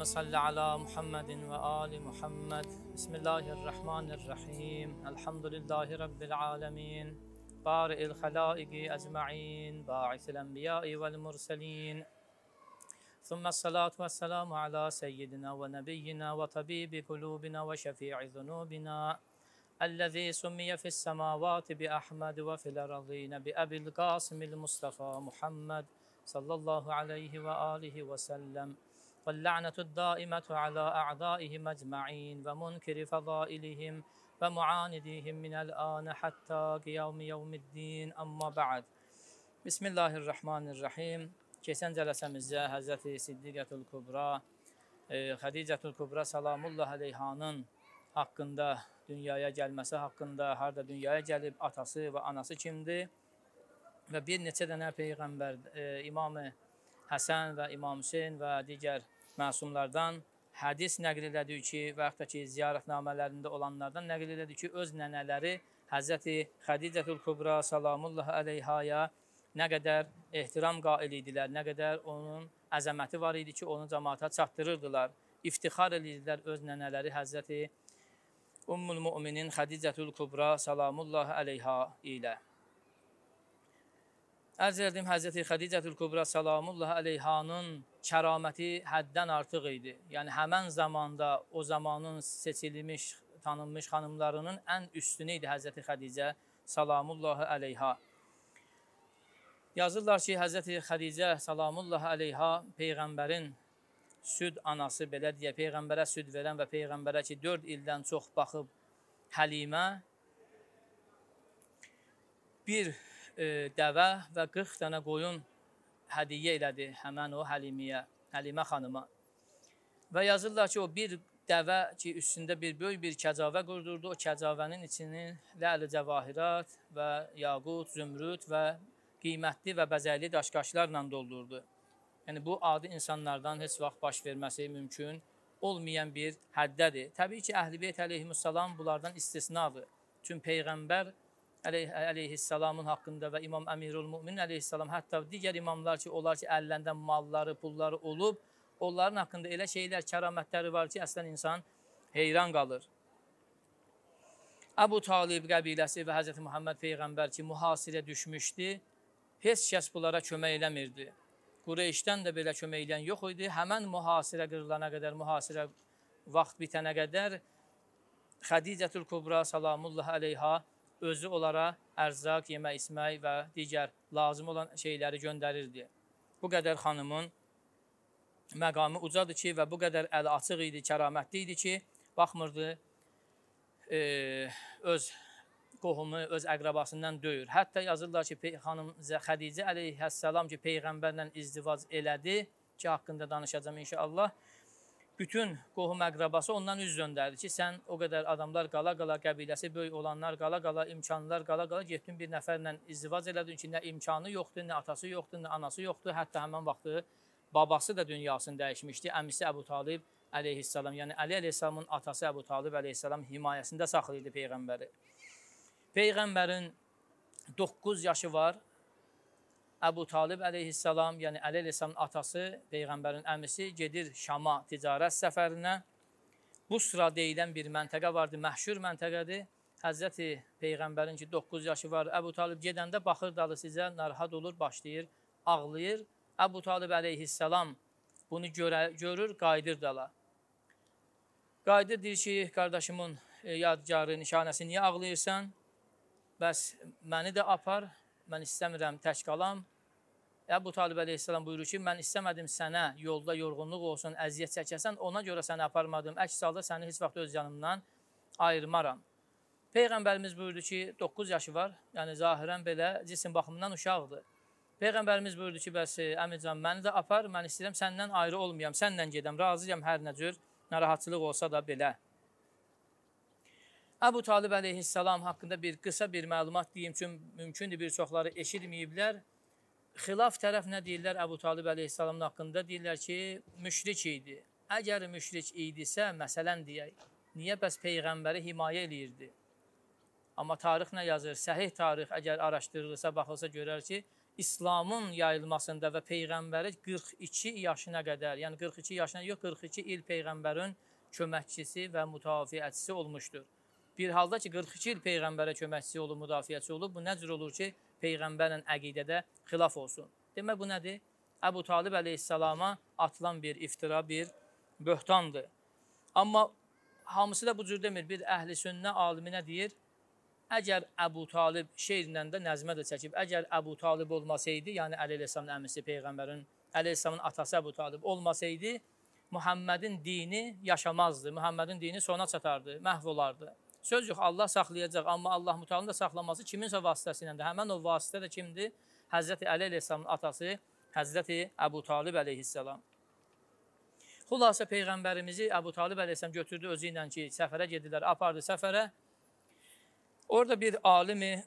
Allahümme salli ala Muhammedin ve ali Muhammed. Bismillahirrahmanirrahim. Elhamdülillahi Rabbil alemin. Bari'il halaiki ecma'in. Ba'isil enbiyai vel murselin. Thumma salatu ve selamu ala seyyidina ve nebiyyina ve tabibi kulubina ve şefi'i zunubina. الذي سمي في السماوات بأحمد وفي الأرضين بأبي القاسم المصطفى محمد صلى الله عليه وآله وسلم واللعنة الدائمة على أعدائهم أجمعين ومنكر فضائلهم ومعانديهم من الآن حتى قيام يوم الدين أما بعد Bismillahirrahmanirrahim. Keçən cələsəmizdə Həzrəti Siddiqətül Kubra, Xədicətül Kubra salamullah aleyhanın haqqında, dünyaya gəlməsi haqqında, harada dünyaya gəlib, atası və anası kimdir və bir neçə dənə Peyğəmbər, İmam-ı Həsən və İmam Hüseyin və digər məsumlardan hədis nəql elədik ki, və yaxud da ki, ziyarətnamələrində olanlardan nəql elədik ki, öz nənələri Həzrəti Xədicətül Kubra salamullah aleyhaya nə qədər ehtiram qail idilər, nə qədər onun əzəməti var idi ki, onu cəmaata çatdırırdılar, iftixar edirdilər öz nənələri Həzrəti Ummul Müminin Xədicətül Kubra salamullah aleyha ilə. Ərz edim, Həzrəti Xədicətül Kubra salamullah aleyhanın kəraməti həddən artıq idi. Yəni, həmən zamanda o zamanın seçilmiş, tanınmış xanımlarının ən üstünü idi Həzrəti Xədicə salamullah aleyha. Yazırlar ki, Həzrəti Xədicə salamullah aleyha Peyğəmbərin süd anası, belə deyə, Peyğəmbərə süd verən və Peyğəmbərə ki, 4 ildən çox baxıb Həlimə bir dəvə və 40 dənə qoyun hədiyyə elədi həmən o Həlimə xanıma. Və yazırlar ki, o bir dəvə ki, üstündə bir böyük bir kəcavə qurdurdu, o kəcavənin içini ləl-i cəvahirat və yaqut, zümrüd və qiymətli və bəzəkli daşqaşlarla doldurdu. Yəni, bu adi insanlardan heç vaxt baş verməsi mümkün olmayan bir həddədir. Təbii ki, Əhl-i Beyt əleyhissalam bunlardan istisnadır. Çünki Peyğəmbər əleyhissalamın haqqında və İmam Əmirul Müminin əleyhissalam, hətta digər imamlar ki, onlar ki, əllərində malları, pulları olub, onların haqqında elə şeylər, kəramətləri var ki, əslən insan heyran qalır. Əbu Talib qəbiləsi və Həzrəti Muhammed Peyğəmbər ki, mühasirə düşmüşdü, heç kəs bunlara kömək eləmirdi. Qureyşdən də belə kömək eləyən yox idi. Həmən mühasirə qırılana qədər, mühasirə vaxt bitənə qədər Xədicətül Kubra salamullah aleyha özü onlara ərzaq, yemək, içmək və digər lazım olan şeyləri göndərirdi. Bu qədər xanımın məqamı ucadır ki, və bu qədər əli açıq idi, kəramətli idi ki, baxmırdı öz qohumu, öz əqrabasından döyür. Hətta yazırlar ki, xanım Xədicə əleyhissalam ki, Peyğəmbərlə izdivac elədi ki, haqqında danışacağım inşallah. Bütün qohum əqrabası ondan üz döndərdi ki, sən o qədər adamlar qala-qala, qəbiləsi böyük olanlar qala-qala, imkanlar qala-qala, getdin bir nəfərlə izdivac elədin ki, nə imkanı yoxdur, nə atası yoxdur, nə anası yoxdur. Hətta həmən vaxtı babası da dünyasını dəyişmişdi. Əmisi Əbu Talib əleyhissalam, yəni Əli əleyhissalamın atası Əbu Talib əleyhissalam himayəsində saxlayırdı Peyğəmbəri. Peyğəmbərin 9 yaşı var. Əbu Talib əleyhissalam, yəni Əli əleyhissalamın atası, Peyğəmbərin əmisi gedir Şama ticarət səfərinə. Busra deyilən bir məntəqə vardı, məhşur məntəqədir. Həzrəti Peyğəmbərin ki, 9 yaşı var. Əbu Talib gedəndə baxır dalı sizə, narahat olur, başlayır, ağlayır. Əbu Talib əleyhissalam bunu görür, qayıdır dala. Qayıdır, deyir ki, qardaşımın yadgarı, nişanəsi, niyə ağlayırsan? Bəs məni də apar, mən istəmirəm, tək qalam. Əbu Talib əleyhissalam buyurur ki, mən istəmədim sənə yolda yorğunluq olsun, əziyyət çəkəsən, ona görə səni aparmadım. Əks halda səni heç vaxt öz canımdan ayırmaram. Peyğəmbərimiz buyurdu ki, 9 yaşı var, yəni zahirən belə cisim baxımından uşaqdır. Peyğəmbərimiz buyurdu ki, bəs əmican, məni də apar, mən istəyirəm, səndən ayrı olmayam, səndən gedəm, razıyam hər nə cür, narahatçılıq olsa da belə. Əbu Talib əleyhissalam haqqında bir qısa bir məlumat deyim ki, mümkündür bir çoxları eşitməyiblər. Xilaf tərəf nə deyirlər Əbu Talib əleyhissalamın haqqında? Deyirlər ki, müşrik idi. Əgər müşrik idisə, məsələn deyək, niyə bəs Peyğəmbəri himayə eləyirdi? Amma tarix nə yazır? Səhih tarix əgər araşdırılırsa, baxılsa görər ki, İslamın yayılmasında və Peyğəmbəri 42 yaşına qədər, yəni 42 yaşına yox, 42 il Peyğəmbərin köməkçisi və müdafiəçisi olmuşdur. Bir halda ki, 42 il Peyğəmbərə köməkçisi olub, müdafiəçisi olub, bu nə cür olur ki, Peyğəmbərlə əqidədə xilaf olsun? Demək, bu nədir? Əbu Talib əleyhissalama atılan bir iftira, bir böhtandır. Amma hamısı da bu cür demir. Bir əhl-i sünnə alimi nə deyir? Əgər Əbu Talib şeirindən də nəzmə də çəkib, əgər Əbu Talib olmasaydı, yəni Əli Əleyhisselamın əmisi Peyğəmbərin, Əli Əleyhisselamın atası Əbu Talib olmasaydı, Muhammedin dini yaşamazdı, Muhammedin dini sona çatardı, məhv olardı. Söz yox, Allah saxlayacaq, amma Allah Müteala'nın da saxlaması kiminsə vasitəsilə də, həmən o vasitə də kimdir? Həzrəti Əli Əleyhisselamın atası, Həzrəti Əbu Talib Əleyhisselam. Xülasə Peyğəmbərimizi Əbu Talib Əleyhisselam götürdü özü ilə ki, səfərə gedirlər, apardı səfərə. Orada bir alimi,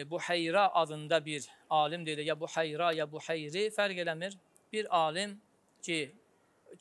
Buheyra adında bir alim deyir, ya Buheyra, ya Buheyri fərq eləmir. Bir alim ki,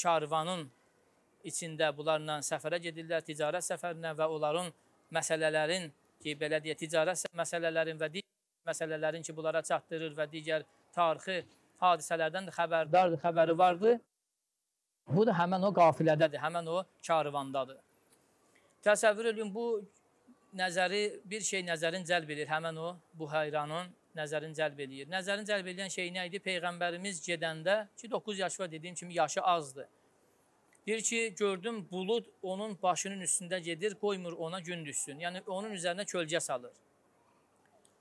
karvanın içində bunlarla səfərə gedirlər, ticarət səfərinə və onların məsələlərin ki, belə deyə, ticarət məsələlərin və digər məsələlərin ki, bunlara çatdırır və digər tarixi hadisələrdən də xəbərdardır, xəbəri vardır. Bu da həmən o qafilədədir, həmən o karvandadır. Təsəvvür edin, bu nəzəri, bir şey nəzərin cəlb edir, həmən o Buheyranın nəzərin cəlb edir. Nəzərin cəlb edən şey nə idi? Peyğəmbərimiz gedəndə, ki 9 yaşı var, dediyim kimi yaşı azdır. Deyir ki, gördüm bulud onun başının üstündə gedir, qoymur ona gün düşsün. Yəni onun üzərinə kölgə salır.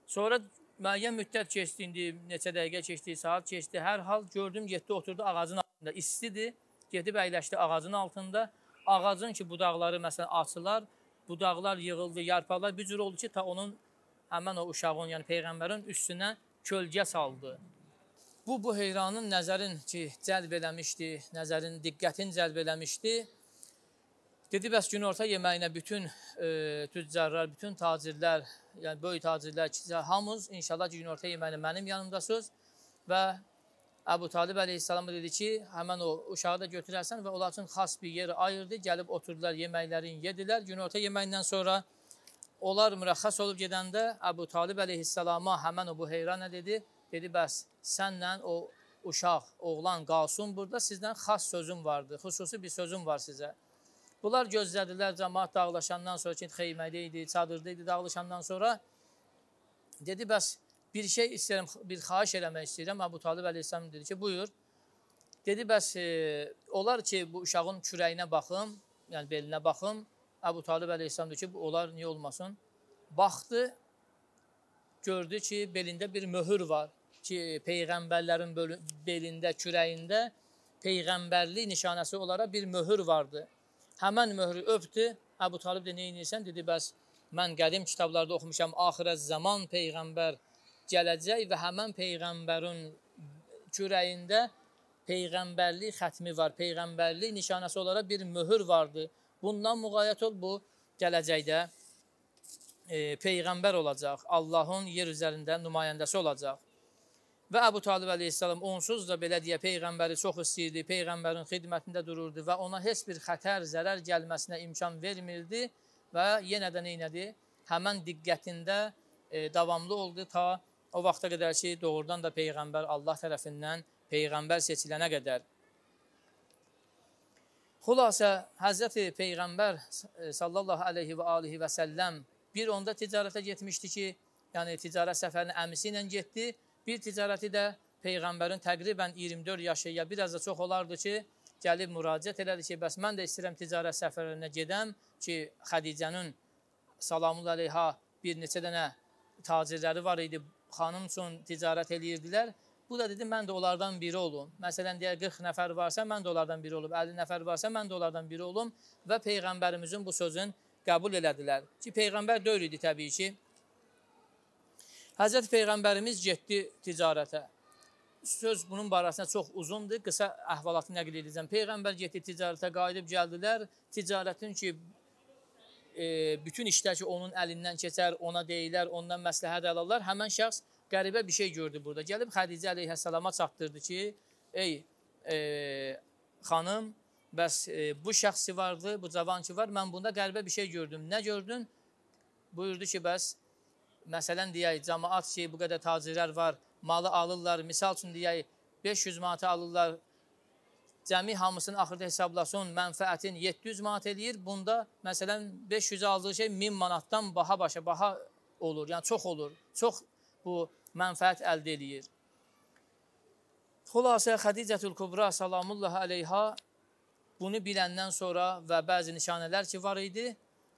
Sonra müəyyən müddət keçdi, indi neçə dəqiqə keçdi, saat keçdi. Hər hal gördüm, getdi, oturdu ağacın altında. İstidir, gedib əyləşdi ağacın altında. Ağacın ki, budaqları məsələn açılar, budaqlar yığıldı, yarpaqlar bir cür oldu ki, ta onun həmən o uşağın, yəni Peyğəmbərin üstünə kölgə saldı. Bu Buheyranın nəzərin ki, cəlb eləmişdi, nəzərin diqqətini cəlb eləmişdi. Dedi, bəs günorta yeməyinə bütün tüccarlar, bütün tacirlər, yəni böyük tacirlər, hamınız inşallah günorta yeməyinə mənim yanımdasınız. Və Əbu Talib əleyhissalam dedi ki, həmən o uşağı da götürərsən və onlar üçün xas bir yer ayırdı, gəlib oturdular, yeməklərini yedilər. Günorta yeməyindən sonra onlar mürəxxəs olub gedəndə Əbu Talib əleyhissalama həmən o Buheyra nə dedi? Dedi, bəs sənlə o uşaq, oğlan qalsın burada, sizdən xas sözüm vardır, xüsusi bir sözüm var sizə. Bunlar gözlədilər, cəmaat dağılaşandan sonra ki, xeyməkdə idi, çadırda idi, dağılaşandan sonra dedi, bəs bir şey istəyirəm, bir xahiş eləmək istəyirəm. Əbu Talib əleyhissalam dedi ki, buyur. Dedi, bəs olar ki, bu uşağın kürəyinə baxım, yəni belinə baxım. Əbu Talib əleyhissalam dedi ki, olar, niyə olmasın? Baxdı, gördü ki, belində bir möhür var. Ki, Peyğəmbərlərin belində, kürəyində Peyğəmbərlik nişanəsi olaraq bir möhür vardı. Həmən möhrü öpdü. Əbu Talib də neyinirsən? Dedi, bəs mən qədim kitablarda oxumuşam, axirət zaman Peyğəmbər gələcək və həmən Peyğəmbərin kürəyində Peyğəmbərlik xətmi var, Peyğəmbərlik nişanəsi olaraq bir möhür vardı. Bundan müğayət ol, bu gələcəkdə Peyğəmbər olacaq, Allahın yer üzərində nümayəndəsi olacaq. Və Əbu Talib əleyhissalam onsuz da belə deyə Peyğəmbəri çox istəyirdi, Peyğəmbərin xidmətində dururdu və ona heç bir xətər, zərər gəlməsinə imkan vermirdi və yenə də neynədi? Həmən diqqətində davamlı oldu ta o vaxta qədər ki, doğrudan da Peyğəmbər Allah tərəfindən Peyğəmbər seçilənə qədər. Xülasə, Həzrəti Peyğəmbər sallallahu aleyhi və alihi və səlləm bir onda ticarətə getmişdi ki, yəni ticarət səfərinə əmisi ilə getdi. Bir ticarəti də Peyğəmbərin təqribən 24 yaşı ya biraz da çox olardı ki, gəlib müraciət elədi ki, bəs mən də istəyirəm ticarət səfərinə gedəm ki, Xədicənin salamul əleyha bir neçə dənə tacirləri var idi, xanım üçün ticarət eləyirdilər. Bu da dedi, mən də onlardan biri olum. Məsələn, deyək, 40 nəfər varsa, mən də onlardan biri olum. 50 nəfər varsa, mən də onlardan biri olum. Və Peyğəmbərimizin bu sözün qəbul elədilər. Ki, Peyğəmbər deyil idi təbii ki. Həzrət Peyğəmbərimiz getdi ticarətə. Söz bunun barəsində çox uzundur. Qısa əhvalatı nəql edəcəm. Peyğəmbər getdi ticarətə, qayıdıb gəldilər. Ticarətin ki, bütün işlər ki, onun əlindən keçər, ona deyilər, ondan məsləhət alırlar. Həmən şəxs qəribə bir şey gördü burada. Gəlib Xədicə əleyhəssəlama çatdırdı ki, ey xanım, bəs bu şəxsi vardı, bu cavan ki var, mən bunda qəribə bir şey gördüm. Nə gördün? Buyurdu ki, bəs məsələn deyək, cəmaat ki, bu qədər tacirlər var, malı alırlar. Misal üçün deyək, 500 manata alırlar. Cəmi hamısını axırda hesablasın, mənfəətin 700 manat eləyir. Bunda, məsələn, 500 aldığı şey 1000 manatdan baha olur. Yəni, çox olur. Çox bu mənfəət əldə eləyir. Xülasə, Xədicətül Kubra salamullah əleyha bunu biləndən sonra və bəzi nişanələr ki var idi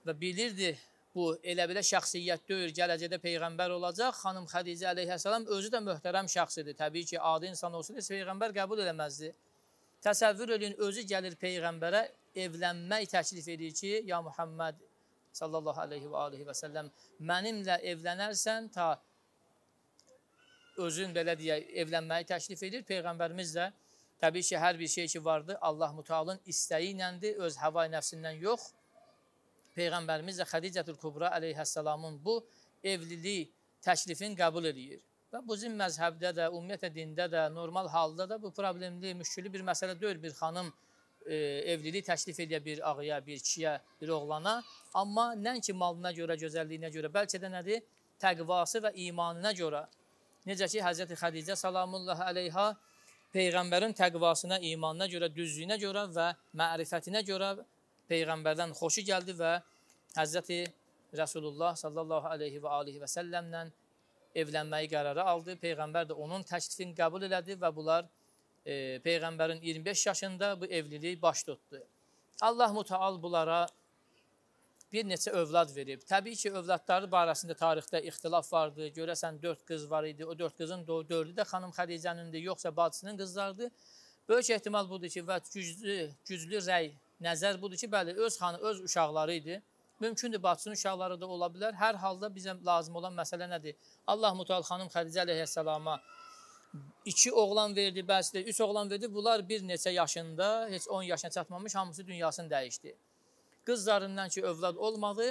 və bilirdi, bu elə belə şəxsiyyət deyil, gələcəkdə Peyğəmbər olacaq. Xanım Xədicə əleyhissalam özü də möhtərəm şəxsidir. Təbii ki, adi insan olsaydı, Peyğəmbər qəbul eləməzdi. Təsəvvür edin, özü gəlir Peyğəmbərə evlənmək təklif edir ki, ya Muhammed sallallahu aleyhi və aleyhi və səlləm, mənimlə evlənərsən, ta özün belə deyək, evlənməyi təklif edir. Peyğəmbərimiz də təbii ki, hər bir şey ki vardı, Allah Mütealın istəyi iləndir, öz həva nəfsindən yox. Peyğəmbərimiz də Xədicətül Kubra əleyhissalamın bu evlilik təklifini qəbul edir. Və bu bizim məzhəbdə də, ümumiyyətlə dində də, normal halda da bu problemli, müşkülü bir məsələ deyil. Bir xanım evlilik təklif edə bir ağaya, bir kişiyə, bir oğlana. Amma nəinki malına görə, gözəlliyinə görə, bəlkə də nədir? Təqvası və imanına görə. Necə ki, Həzrəti Xədicə salamullah əleyha Peyğəmbərin təqvasına, imanına görə, düzlüyünə görə və mərifətinə görə Peyğəmbərdən xoşu gəldi və Həzrəti Rəsulullah sallallahu aleyhi və aleyhi və səlləmlə evlənməyi qərarı aldı. Peyğəmbər də onun təklifini qəbul elədi və bunlar Peyğəmbərin 25 yaşında bu evliliyi baş tutdu. Allah Müteal bunlara bir neçə övlad verib. Təbii ki, övladları barəsində tarixdə ixtilaf vardı. Görəsən 4 qız var idi. O 4 qızın 4'ü də xanım Xədicənindir, yoxsa bacısının qızlardır. Böyük ehtimal budur ki, və güclü rəy, nəzər budur ki, bəli, öz uşaqları idi. Mümkündür, bacısının uşaqları da ola bilər. Hər halda bizə lazım olan məsələ nədir? Allah Müteal xanım Xədicə əleyhissalama 2 oğlan verdi, bəzi də 3 oğlan verdi. Bunlar bir neçə yaşında, heç 10 yaşına çatmamış, hamısı dünyasını dəyişdi. Qızlarından ki, övlad olmadı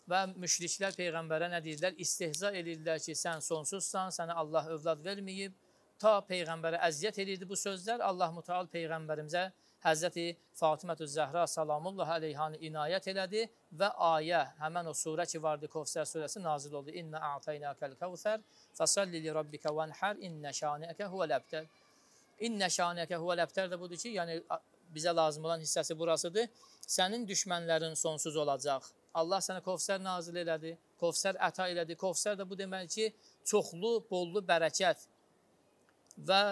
və müşriklər Peyğəmbərə nə deyirlər? İstehza edirlər ki, sən sonsuzsan, sənə Allah övlad verməyib. Ta Peyğəmbərə əziyyət edirdi bu sözlər. Allah Müteal Peyğəmbərimizə Həzrəti Fatimətü Zəhra salamullah əleyhanı inayət elədi və ayə, həmən o surə ki vardı, Kevsər surəsi nazil oldu. İnnə a'taynəkəl kəvsər fəsalli li rabbikə vənhər innə şaniəkə huvəl əbtər. İnnə şaniəkə huvəl əbtər də budur ki, yəni bizə lazım olan hissəsi burasıdır. Sənin düşmənlərin sonsuz olacaq. Allah sənə Kevsər nazil elədi, Kevsər əta elədi. Kevsər də bu demək ki, çoxlu, bollu bərəkət və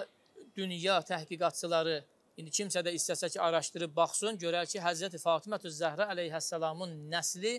dünya təhqiqatçıları İndi kimsə də istəsə ki, araşdırıb baxsın, görər ki, Həzrəti Fatimətü Zəhra əleyhissalamın nəsli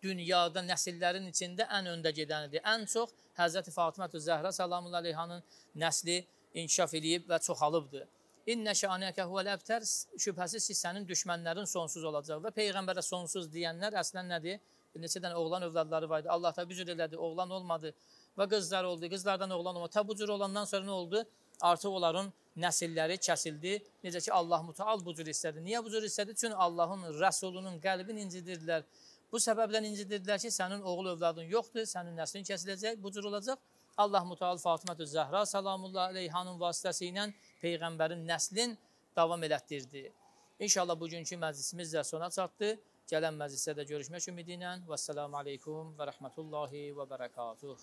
dünyada nəsillərin içində ən öndə gedənidir. Ən çox Həzrəti Fatimətü Zəhra salamullah əleyhanın nəsli inkişaf edib və çoxalıbdır. İnnə şaniəkə huvəl əbtər, şübhəsiz ki, sənin düşmənlərin sonsuz olacaq və Peyğəmbərə sonsuz deyənlər əslən nədir? Bir neçə dənə oğlan övladları var idi. Allah da bücür elədi, oğlan olmadı və qızlar oldu. Qızlardan oğlan olmadı. Ta bu cür olandan sonra nə oldu? Artıq onların nəsilləri kəsildi. Necə ki, Allah Müteal bu cür istədi. Niyə bu cür istədi? Çünki Allahın, Rəsulunun qəlbini incidirdilər. Bu səbəbdən incidirdilər ki, sənin oğul övladın yoxdur, sənin nəslin kəsiləcək, bu cür olacaq. Allah Müteal Fatimətü Zəhra salamullah əleyhanın vasitəsi ilə Peyğəmbərin nəslin davam elətdirdi. İnşallah bugünkü məclisimiz də sona çatdı. Gələn məclisdə də görüşmək ümidi ilə. Vəssalamu aleykum və rəhmətullahi və bərəkatuh.